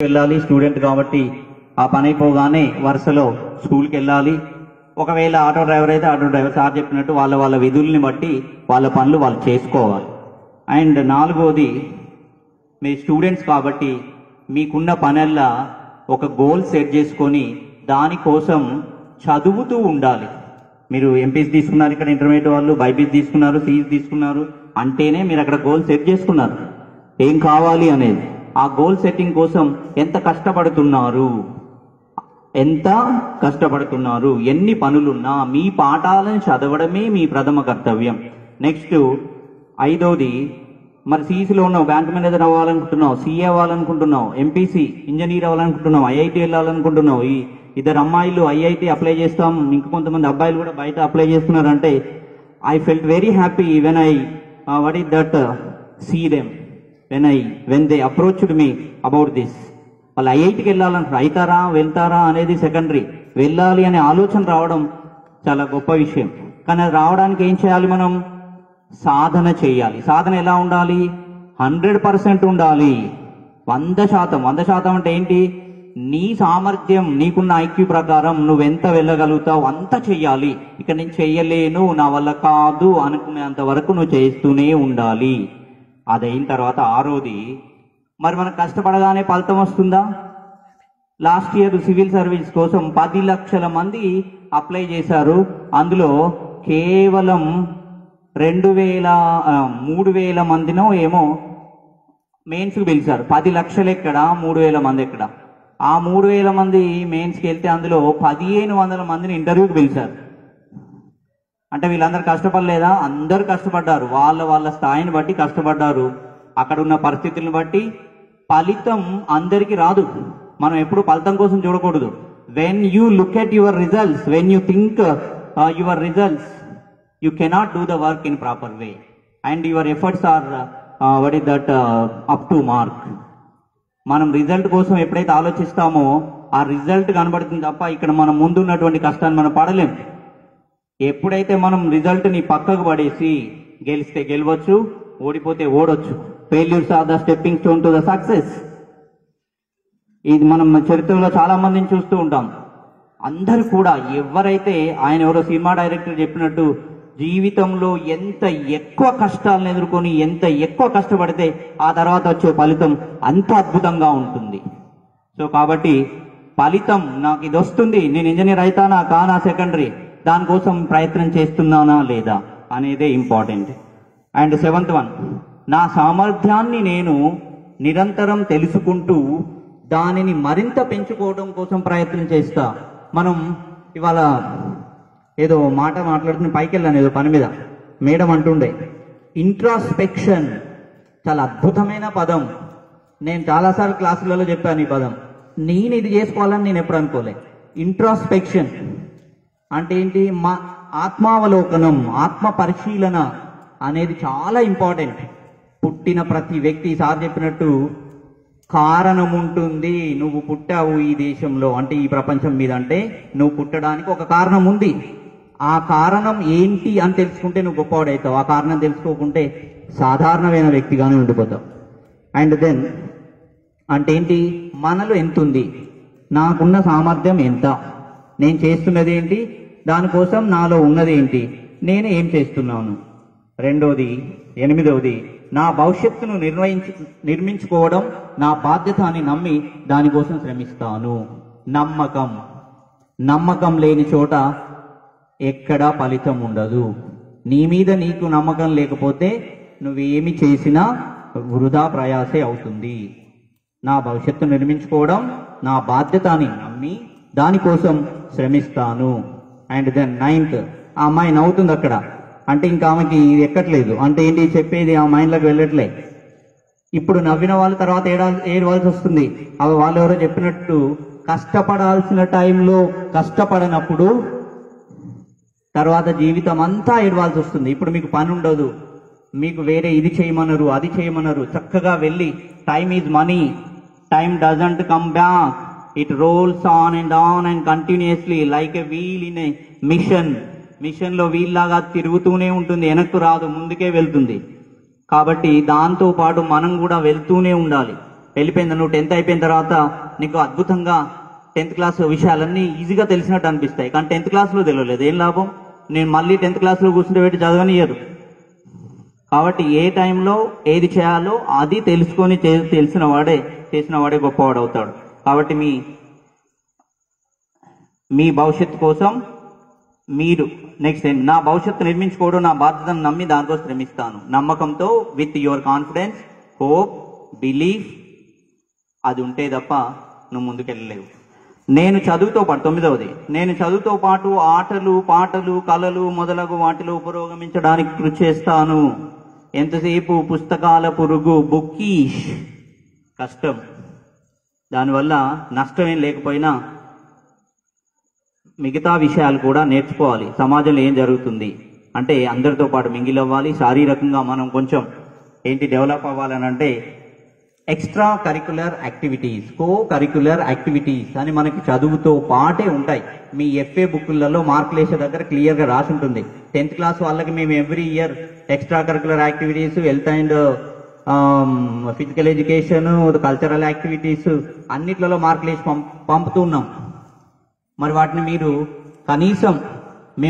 వెళ్ళాలి, స్టూడెంట్ కాబట్టి ఆ పని అయిపోగానే వరుసలో స్కూల్కి వెళ్ళాలి. ఒకవేళ ఆటో డ్రైవర్ అయితే ఆటో డ్రైవర్ సార్ చెప్పినట్టు వాళ్ళ వాళ్ళ విధుల్ని బట్టి వాళ్ళ పనులు వాళ్ళు చేసుకోవాలి. అండ్ నాలుగోది, మీ స్టూడెంట్స్ కాబట్టి మీకున్న పనల్లా ఒక గోల్ సెట్ చేసుకొని దానికోసం చదువుతూ ఉండాలి. మీరు ఎంపీసీ తీసుకున్నారు, ఇక్కడ ఇంటర్మీడియట్ వాళ్ళు బైపీసీ తీసుకున్నారు, సీఈసీ తీసుకున్నారు అంటేనే మీరు అక్కడ గోల్ సెట్ చేసుకున్నారు ఏం కావాలి అనేది. ఆ గోల్ సెట్టింగ్ కోసం ఎంత కష్టపడుతున్నారు, ఎన్ని పనులున్నా మీ పాఠాలను చదవడమే మీ ప్రథమ కర్తవ్యం. నెక్స్ట్ 5వది, మరి సీఈసీలో ఉన్నావు, బ్యాంక్ మేనేజర్ అవ్వాలనుకుంటున్నావు, సీఏ అవ్వాలనుకుంటున్నావు, ఎంపీసీ ఇంజనీర్ అవ్వాలనుకుంటున్నావు, ఐఐటి వెళ్ళాలనుకుంటున్నావు. ఈ ఇద్దరు అమ్మాయిలు ఐఐటి అప్లై చేస్తాం, ఇంక కొంతమంది అబ్బాయిలు కూడా బయట అప్లై చేస్తున్నారంటే I felt very happy when I what is that see them when they approached me about this. వాళ్ళు ఐఐటికి వెళ్తారా అనేది సెకండరీ. వెళ్ళాలి అనే ఆలోచన రావడం చాలా గొప్ప విషయం. కానీ అది రావడానికి ఏం చేయాలి? మనం సాధన చేయాలి. సాధన ఎలా ఉండాలి? 100% ఉండాలి. 100% అంటే ఏంటి? నీ సామర్థ్యం, నీకున్న ఐక్యూ ప్రకారం నువ్వెంత వెళ్ళగలుగుతావు అంత చెయ్యాలి. ఇక నేను చెయ్యలేను, నా వల్ల కాదు అనుకునేంత వరకు నువ్వు చేస్తూనే ఉండాలి. అదైన తర్వాత 6వది, మరి మనకు కష్టపడగానే ఫలితం వస్తుందా? లాస్ట్ ఇయర్ సివిల్ సర్వీస్ కోసం 10 లక్షల మంది అప్లై చేశారు. అందులో కేవలం 3,000 మందినో ఏమో మెయిన్స్కి పిలిచారు. 10 లక్షలు ఎక్కడ, 3,000 మంది ఎక్కడ? ఆ 3,000 మంది మెయిన్స్కి వెళ్తే అందులో 1,500 మందిని ఇంటర్వ్యూకి పిలిచారు. అంటే వీళ్ళందరూ కష్టపడలేదా? అందరూ కష్టపడ్డారు. వాళ్ళ స్థాయిని బట్టి కష్టపడ్డారు. అక్కడ ఉన్న పరిస్థితులను బట్టి. ఫలితం అందరికీ రాదు. మనం ఎప్పుడు ఫలితం కోసం చూడకూడదు. When you look at your results, when you think your results, you cannot do the work in proper way and your efforts are what is that up to mark. మనం రిజల్ట్ కోసం ఎప్పుడైతే ఆలోచిస్తామో ఆ రిజల్ట్ కనబడుతుంది తప్ప ఇక్కడ మనం ముందున్నటువంటి కష్టాన్ని మనం పడలేం. ఎప్పుడైతే మనం రిజల్ట్ని పక్కకు పడేసి గెలిస్తే గెలవచ్చు, ఓడిపోతే ఓడొచ్చు. Failures are the stepping stone to the success. ఇది మనం చరిత్రలో చాలా మందిని చూస్తూ ఉంటాం. అందరూ కూడా ఎవరైతే, ఆయన ఎవరో సినిమా డైరెక్టర్ చెప్పినట్టు, జీవితంలో ఎంత ఎక్కువ కష్టాలను ఎదుర్కొని ఎంత ఎక్కువ కష్టపడితే ఆ తర్వాత వచ్చే ఫలితం అంత అద్భుతంగా ఉంటుంది. సో కాబట్టి ఫలితం నాకు ఇది వస్తుంది, నేను ఇంజనీర్ అవుతానా కానా సెకండరీ, దానికోసం ప్రయత్నం చేస్తున్నానా లేదా అనేదే ఇంపార్టెంట్. అండ్ 7th వన్, నా సామర్థ్యాన్ని నేను నిరంతరం తెలుసుకుంటూ దానిని మరింత పెంచుకోవడం కోసం ప్రయత్నం చేస్తా. మనం ఇవాళ ఏదో మాట్లాడుతున్న పైకి వెళ్ళాను ఏదో పని మీద, మేడం అంటుండే ఇంట్రాస్పెక్షన్ చాలా అద్భుతమైన పదం. నేను చాలాసార్లు క్లాసులలో చెప్పాను ఈ పదం. నేను ఇది చేసుకోవాలని నేను ఎప్పుడు అనుకోలే. ఇంట్రాస్పెక్షన్ అంటే ఏంటి? మా ఆత్మావలోకనం, ఆత్మ పరిశీలన అనేది చాలా ఇంపార్టెంట్. పుట్టిన ప్రతి వ్యక్తి సార్ చెప్పినట్టు కారణం ఉంటుంది. నువ్వు పుట్టావు ఈ దేశంలో అంటే ఈ ప్రపంచం మీద అంటే నువ్వు పుట్టడానికి ఒక కారణం ఉంది. ఆ కారణం ఏంటి అని తెలుసుకుంటే నువ్వు గొప్పవాడవుతావు. ఆ కారణం తెలుసుకోకుంటే సాధారణమైన వ్యక్తిగానే ఉండిపోతావు. అండ్ దెన్ అంటే ఏంటి? మనలో ఎంత ఉంది, నాకున్న సామర్థ్యం ఎంత, నేను చేస్తున్నది ఏంటి, దానికోసం నాలో ఉన్నది ఏంటి, నేను ఏం చేస్తున్నాను. 8వది, నా భవిష్యత్తును నిర్మించుకోవడం నా బాధ్యత అని నమ్మి దానికోసం శ్రమిస్తాను. నమ్మకం లేని చోట ఎక్కడా ఫలితం ఉండదు. నీ మీద నీకు నమ్మకం లేకపోతే నువ్వేమి చేసినా వృధా ప్రయాసే అవుతుంది. నా భవిష్యత్తు నిర్మించుకోవడం నా బాధ్యత అని నమ్మి దానికోసం శ్రమిస్తాను. అండ్ దెన్ 9th, ఆ అమ్మాయి నవ్వుతుంది అక్కడ. అంటే ఇంకా ఆమెకి ఇది ఎక్కట్లేదు. అంటే ఏంటి చెప్పేది? ఆ మైండ్లోకి వెళ్ళట్లే. ఇప్పుడు నవ్విన వాళ్ళ తర్వాత ఏడవాల్సి వస్తుంది. అవి వాళ్ళు ఎవరో చెప్పినట్టు కష్టపడాల్సిన టైంలో కష్టపడనప్పుడు తర్వాత జీవితం అంతా ఏడవాల్సి వస్తుంది. ఇప్పుడు మీకు పని ఉండదు, మీకు వేరే ఇది చేయమన్నారు అది చేయమన్నారు, చక్కగా వెళ్ళి time is money, time doesn't come back, it rolls on and continuously like a wheel in a machine లో వీల్ లాగా తిరుగుతూనే ఉంటుంది, వెనక్కు రాదు, ముందుకే వెళ్తుంది. కాబట్టి దాంతో పాటు మనం కూడా వెళ్తూనే ఉండాలి. వెళ్ళిపోయింది. నువ్వు 10th అయిపోయిన తర్వాత నీకు అద్భుతంగా 10th క్లాస్ విషయాలన్నీ ఈజీగా తెలిసినట్టు అనిపిస్తాయి, కానీ 10th క్లాస్లో తెలియలేదు. ఏం లాభం? నేను మళ్ళీ 10th క్లాస్లో కూర్చుంటే పెట్టి చదవనియ్యరు. కాబట్టి ఏ టైంలో ఏది చేయాలో అది తెలుసుకొని చేసిన వాడే గొప్పవాడు అవుతాడు. కాబట్టి మీ భవిష్యత్తు కోసం మీరు నెక్స్ట్ నా భవిష్యత్తు నిర్మించుకోవడం నా బాధ్యతను నమ్మి దానికోసం శ్రమిస్తాను. నమ్మకంతో with your confidence, hope, belief అది ఉంటే తప్ప నువ్వు ముందుకెళ్ళలేవు. నేను చదువుతో పాటు 9వది, నేను చదువుతో పాటు ఆటలు, పాటలు, కళలు మొదలగు వాటిలో పురోగమించడానికి కృషి చేస్తాను. ఎంతసేపు పుస్తకాల పురుగు, బుక్కీష్, కష్టం. దానివల్ల నష్టం ఏం లేకపోయినా మిగతా విషయాలు కూడా నేర్చుకోవాలి. సమాజంలో ఏం జరుగుతుంది అంటే అందరితో పాటు మింగిల్ అవ్వాలి. శారీరకంగా మనం కొంచెం డెవలప్ అవ్వాలని అంటే extra curricular activities, co curricular activities అని మనకి చదువుతో పాటే ఉంటాయి. మీ ఎఫ్ఏ బుక్లలో మార్కులు వేసే దగ్గర క్లియర్గా రాసి ఉంటుంది. 10th క్లాస్ వాళ్ళకి మేము every year extra curricular activities, health and physical education, cultural activities అన్నిట్లలో మార్కులు వేసి పంపుతున్నాం. మరి వాటిని మీరు కనీసం